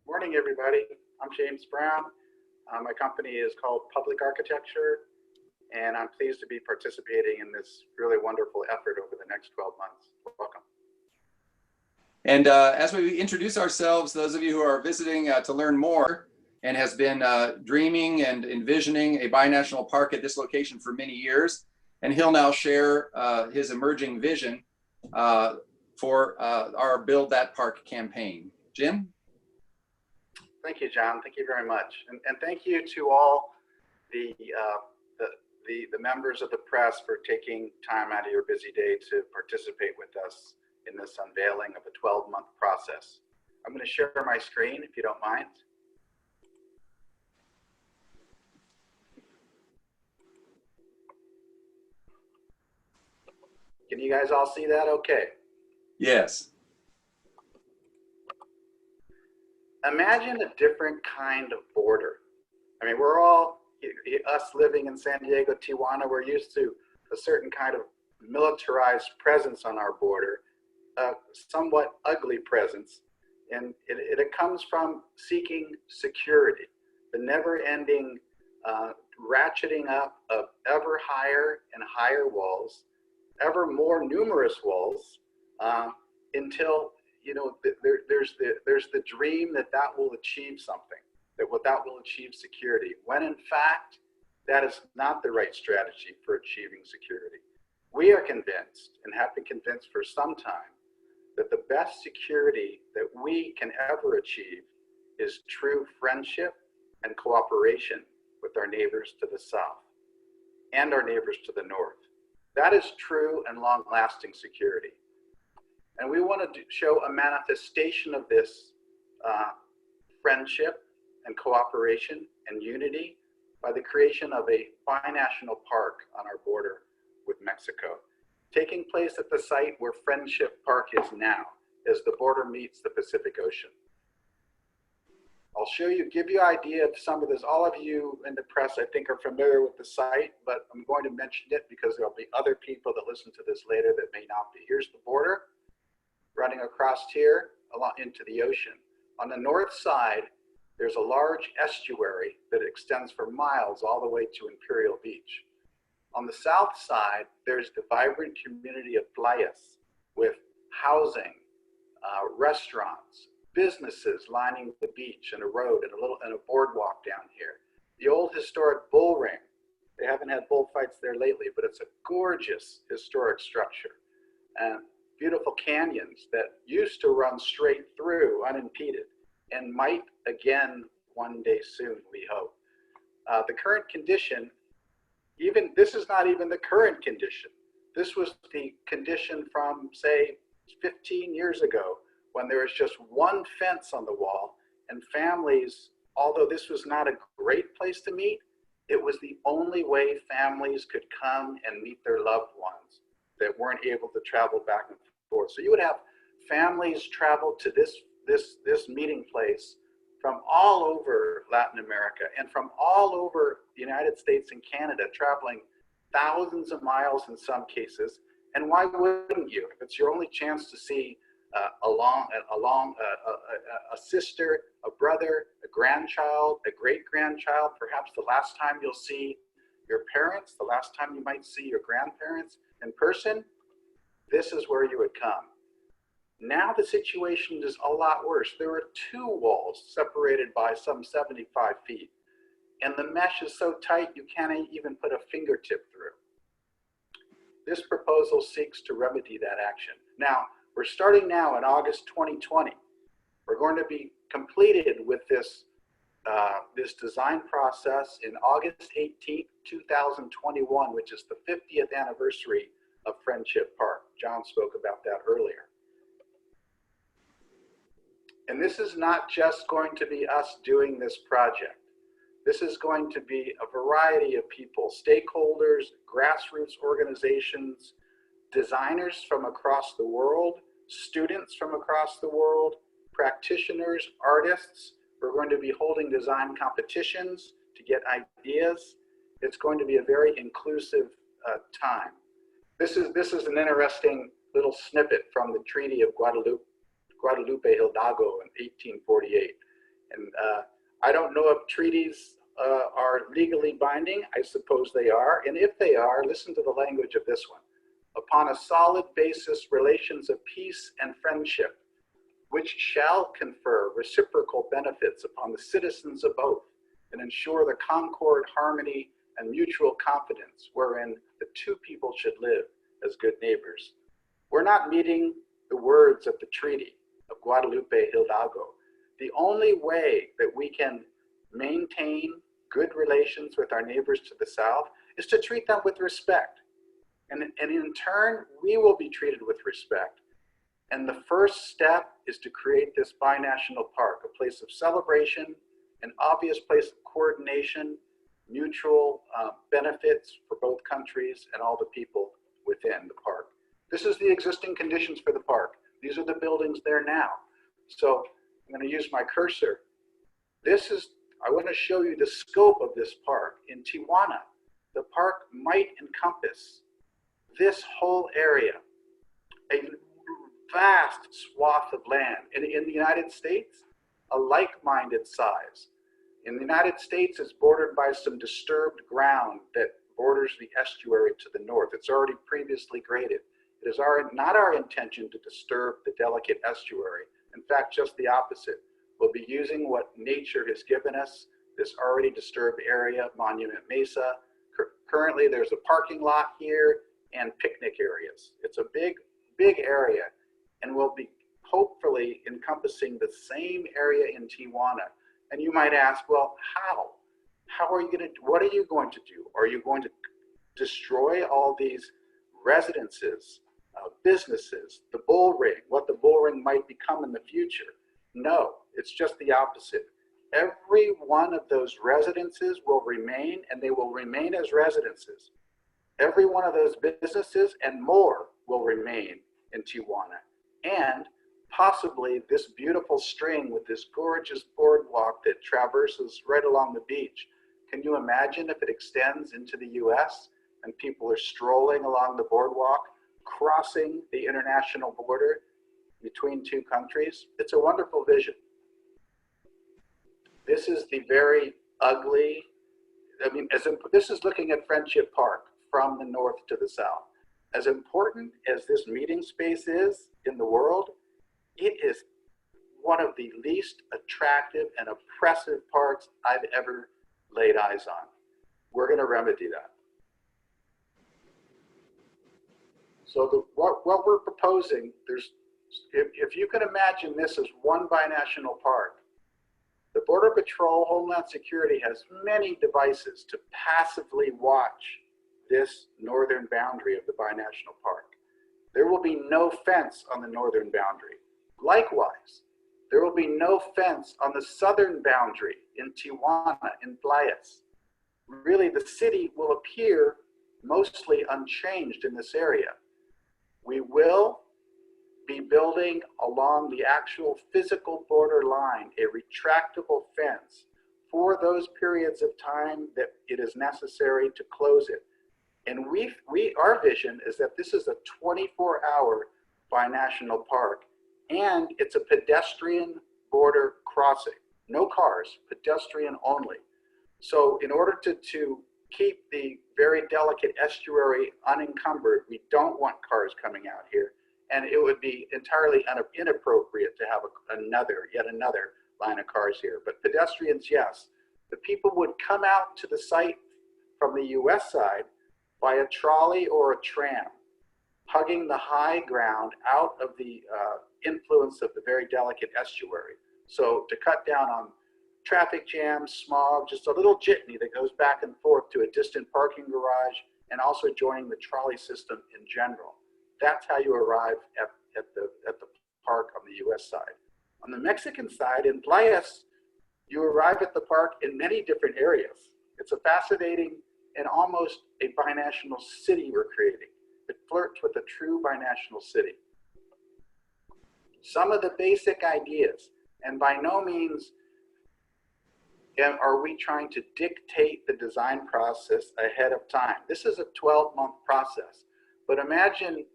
Morning, everybody. I'm James Brown. My company is called Public Architecture, and I'm pleased to be participating in this really wonderful effort over the next 12 months. Welcome. And as we introduce ourselves, those of you who are visiting to learn more and has been dreaming and envisioning a binational park at this location for many years, and he'll now share his emerging vision for our Build That Park campaign. Jim? Thank you, John. Thank you very much. And thank you to all the members of the press for taking time out of your busy day to participate with us in this unveiling of a 12-month process. I'm going to share my screen if you don't mind. Can you guys all see that okay? Yes. Imagine a different kind of border. I mean, we're all, us living in San Diego, Tijuana, we're used to a certain kind of militarized presence on our border, a somewhat ugly presence. And it comes from seeking security, the never-ending ratcheting up of ever higher and higher walls, ever more numerous walls, until there's the dream that will achieve something, that will achieve security, when in fact that is not the right strategy for achieving security. We are convinced, and have been convinced for some time, that the best security that we can ever achieve is true friendship and cooperation with our neighbors to the south and our neighbors to the north. That is true and long-lasting security. And we want to show a manifestation of this friendship and cooperation and unity by the creation of a binational park on our border with Mexico, taking place at the site where Friendship Park is now, as the border meets the Pacific Ocean. I'll give you an idea of some of this. All of you in the press, I think, are familiar with the site, but I'm going to mention it because there'll be other people that listen to this later that may not be. Here's the border, running across here along into the ocean. On the north side, there's a large estuary that extends for miles all the way to Imperial Beach. On the south side, there's the vibrant community of Playas with housing, restaurants, businesses lining the beach and a road and a boardwalk down here. The old historic bull ring. They haven't had bullfights there lately, but it's a gorgeous historic structure. And beautiful canyons that used to run straight through unimpeded and might again one day soon, we hope. The current condition, this is not even the current condition. This was the condition from, say, 15 years ago, when there was just one fence on the wall, and families, although this was not a great place to meet, it was the only way families could come and meet their loved ones that weren't able to travel back and forth. So you would have families travel to this meeting place from all over Latin America and from all over the United States and Canada, traveling thousands of miles in some cases. And why wouldn't you? If it's your only chance to see a sister, a brother, a grandchild, a great-grandchild, perhaps the last time you'll see your parents, the last time you might see your grandparents in person, this is where you would come. Now the situation is a lot worse. There are two walls separated by some 75 feet, and the mesh is so tight you can't even put a fingertip through. This proposal seeks to remedy that action. Now, we're starting now in August 2020. We're going to be completed with this design process in August 18th, 2021, which is the 50th anniversary of Friendship Park. John spoke about that earlier. And this is not just going to be us doing this project. This is going to be a variety of people, stakeholders, grassroots organizations, designers from across the world, students from across the world, practitioners, artists. We're going to be holding design competitions to get ideas. It's going to be a very inclusive time. This is an interesting little snippet from the Treaty of Guadalupe Hidalgo in 1848. And I don't know if treaties are legally binding. I suppose they are. And if they are, listen to the language of this one. Upon a solid basis, relations of peace and friendship, which shall confer reciprocal benefits upon the citizens of both, and ensure the concord, harmony, and mutual confidence wherein the two people should live as good neighbors. We're not meeting the words of the Treaty of Guadalupe Hidalgo. The only way that we can maintain good relations with our neighbors to the south is to treat them with respect. And in turn, we will be treated with respect. And the first step is to create this binational park, a place of celebration, an obvious place of coordination, mutual benefits for both countries and all the people within the park. This is the existing conditions for the park. These are the buildings there now. So I'm going to use my cursor. I want to show you the scope of this park. In Tijuana, the park might encompass this whole area, a vast swath of land. And in the United States, a like-minded size. In the United States, it's bordered by some disturbed ground that borders the estuary to the north. It's already previously graded. It is not our intention to disturb the delicate estuary. In fact, just the opposite. We'll be using what nature has given us, this already disturbed area, Monument Mesa. Currently, there's a parking lot here and picnic areas. It's a big, big area, and we'll be hopefully encompassing the same area in Tijuana. And you might ask, well, how? How are you going to, what are you going to do? Are you going to destroy all these residences, businesses, the bull ring, what the bull ring might become in the future? No, it's just the opposite. Every one of those residences will remain, and they will remain as residences. Every one of those businesses and more will remain in Tijuana. And possibly this beautiful string with this gorgeous boardwalk that traverses right along the beach. Can you imagine if it extends into the US and people are strolling along the boardwalk, crossing the international border between two countries? It's a wonderful vision. This is the very ugly, this is looking at Friendship Park from the north to the south. As important as this meeting space is in the world, it is one of the least attractive and oppressive parks I've ever laid eyes on. We're going to remedy that. So what we're proposing, if you can imagine this as one binational park, the Border Patrol, Homeland Security has many devices to passively watch this northern boundary of the binational park. There will be no fence on the northern boundary. Likewise, there will be no fence on the southern boundary in Tijuana, in Playas. Really, the city will appear mostly unchanged in this area. We will be building along the actual physical border line a retractable fence for those periods of time that it is necessary to close it. And our vision is that this is a 24-hour binational park, and it's a pedestrian border crossing. No cars, pedestrian only. So in order to keep the very delicate estuary unencumbered, we don't want cars coming out here. And it would be entirely inappropriate to have yet another line of cars here. But pedestrians, yes. The people would come out to the site from the US side by a trolley or a tram, hugging the high ground out of the influence of the very delicate estuary. So to cut down on traffic jams, smog, just a little jitney that goes back and forth to a distant parking garage, and also joining the trolley system in general. That's how you arrive at the park on the US side. On the Mexican side, in Playas, you arrive at the park in many different areas. It's a fascinating and almost a binational city we're creating. It flirts with a true binational city. Some of the basic ideas, and by no means are we trying to dictate the design process ahead of time. This is a 12-month process, but imagine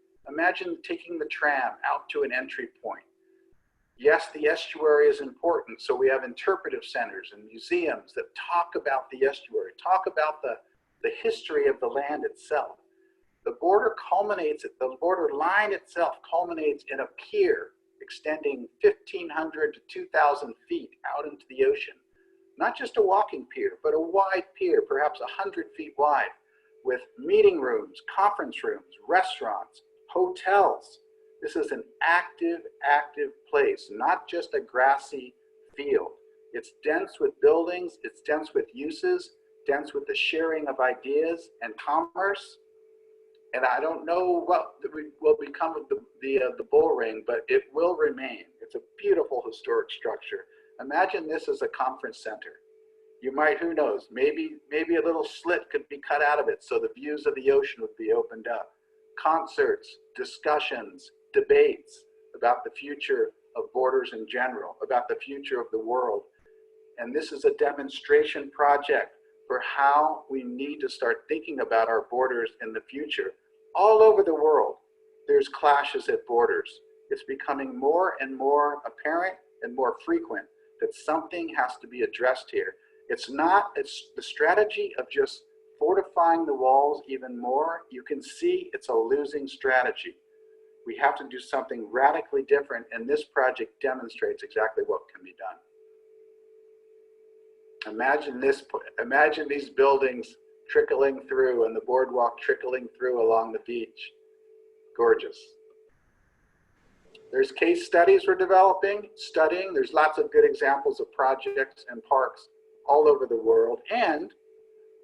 taking the tram out to an entry point. Yes, the estuary is important, so we have interpretive centers and museums that talk about the estuary, talk about the history of the land itself. The border culminates, the border line itself culminates in a pier extending 1,500 to 2,000 feet out into the ocean. Not just a walking pier, but a wide pier, perhaps 100 feet wide, with meeting rooms, conference rooms, restaurants, hotels. This is an active place, not just a grassy field. It's dense with buildings, it's dense with uses, dense with the sharing of ideas and commerce. And I don't know what will become of the bull ring, but it will remain. It's a beautiful historic structure. Imagine this as a conference center. You might, who knows, maybe a little slit could be cut out of it so the views of the ocean would be opened up. Concerts, discussions, debates about the future of borders in general, about the future of the world. And this is a demonstration project for how we need to start thinking about our borders in the future. All over the world, there's clashes at borders. It's becoming more and more apparent and more frequent that something has to be addressed here. It's the strategy of just fortifying the walls even more. You can see it's a losing strategy. We have to do something radically different, and this project demonstrates exactly what can be done. Imagine these buildings trickling through and the boardwalk trickling through along the beach. Gorgeous. There's case studies we're studying. There's lots of good examples of projects and parks all over the world. And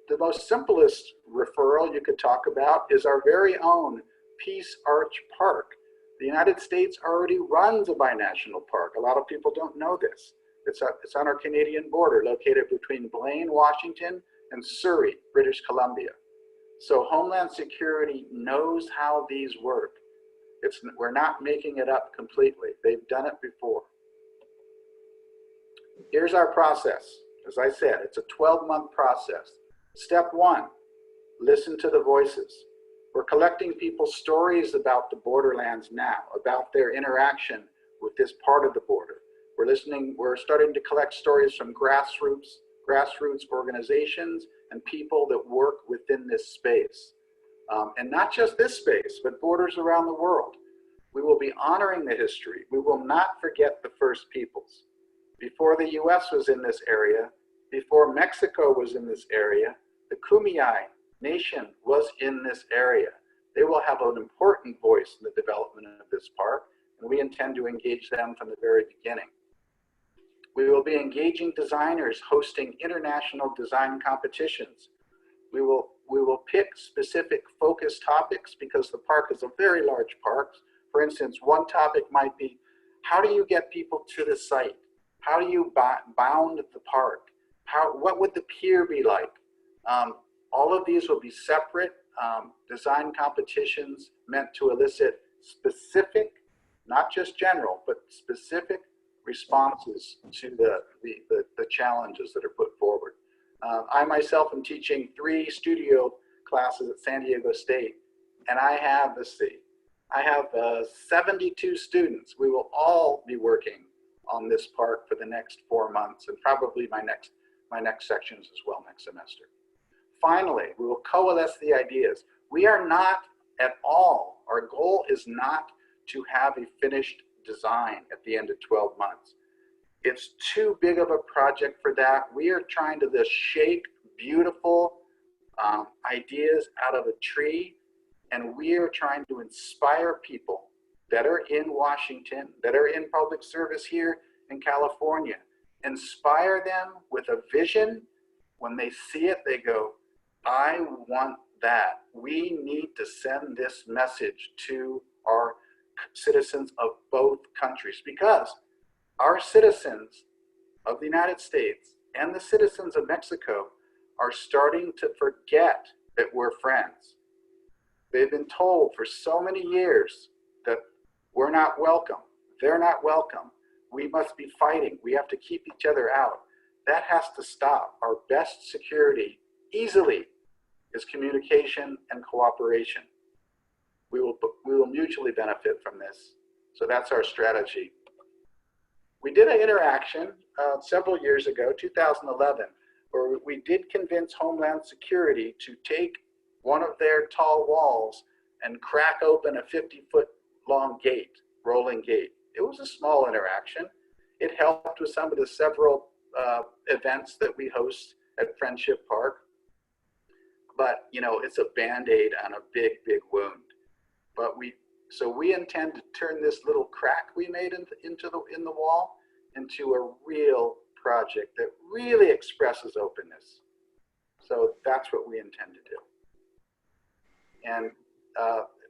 the most simplest referral you could talk about is our very own Peace Arch Park. The United States already runs a binational park. A lot of people don't know this. It's on our Canadian border, located between Blaine, Washington, and Surrey, British Columbia. So Homeland Security knows how these work. We're not making it up completely. They've done it before. Here's our process. As I said, it's a 12-month process. Step 1, listen to the voices. We're collecting people's stories about the borderlands now, about their interaction with this part of the border. We're starting to collect stories from grassroots organizations and people that work within this space. And not just this space, but borders around the world. We will be honoring the history. We will not forget the first peoples. Before the US was in this area, before Mexico was in this area, the Kumeyaay Nation was in this area. They will have an important voice in the development of this park, and we intend to engage them from the very beginning. We will be engaging designers, hosting international design competitions. We will pick specific focus topics because the park is a very large park. For instance, one topic might be, how do you get people to the site? How do you bound the park? What would the pier be like? All of these will be separate design competitions meant to elicit specific, not just general, but specific responses to the challenges that are put forward. I myself am teaching 3 studio classes at San Diego State, and I have, I have 72 students. We will all be working on this park for the next 4 months, and probably my next sections as well next semester. Finally, we will coalesce the ideas. We are not at all, our goal is not to have a finished design at the end of 12 months. It's too big of a project for that. We are trying to just shake beautiful ideas out of a tree, and we are trying to inspire people that are in Washington, that are in public service here in California. Inspire them with a vision. When they see it, they go, I want that. We need to send this message to our citizens of both countries, because our citizens of the United States and the citizens of Mexico are starting to forget that we're friends. They've been told for so many years that we're not welcome, they're not welcome, we must be fighting, we have to keep each other out. That has to stop. Our best security easily is communication and cooperation. We will mutually benefit from this. So that's our strategy. We did an interaction several years ago, 2011, where we did convince Homeland Security to take one of their tall walls and crack open a 50-foot long gate, rolling gate. It was a small interaction. It helped with some of the several events that we host at Friendship Park. But, you know, it's a Band-Aid on a big, big wound. But so we intend to turn this little crack we made in the wall into a real project that really expresses openness. So that's what we intend to do. And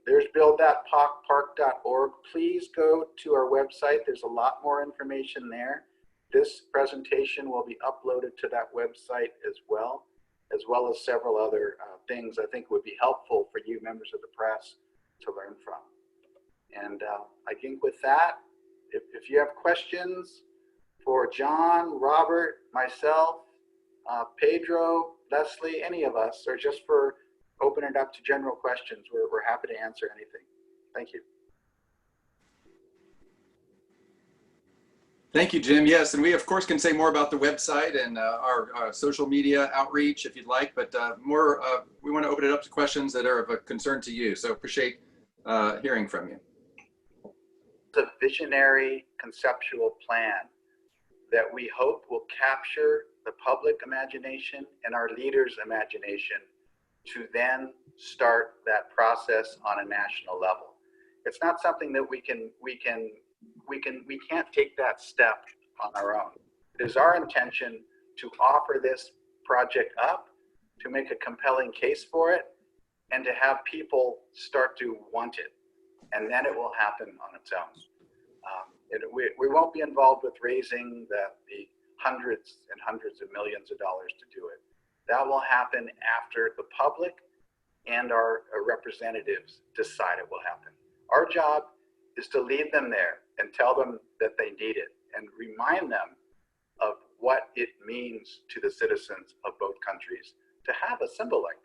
there's buildthatpark.org. Please go to our website. There's a lot more information there. This presentation will be uploaded to that website as well as several other things I think would be helpful for you members of the press to learn from. And I think with that, if you have questions for John, Robert, myself, Pedro, Leslie, any of us, or just for opening it up to general questions, we're happy to answer anything. Thank you. Thank you, Jim. Yes, and we of course can say more about the website and our social media outreach if you'd like, but we want to open it up to questions that are of a concern to you. So appreciate hearing from you. It's a visionary conceptual plan that we hope will capture the public imagination and our leaders' imagination to then start that process on a national level. It's not something that we can't take that step on our own. It is our intention to offer this project up, to make a compelling case for it, and to have people start to want it. And then it will happen on its own. We won't be involved with raising the hundreds and hundreds of millions of dollars to do it. That will happen after the public and our representatives decide it will happen. Our job is to lead them there and tell them that they need it and remind them of what it means to the citizens of both countries to have a symbol like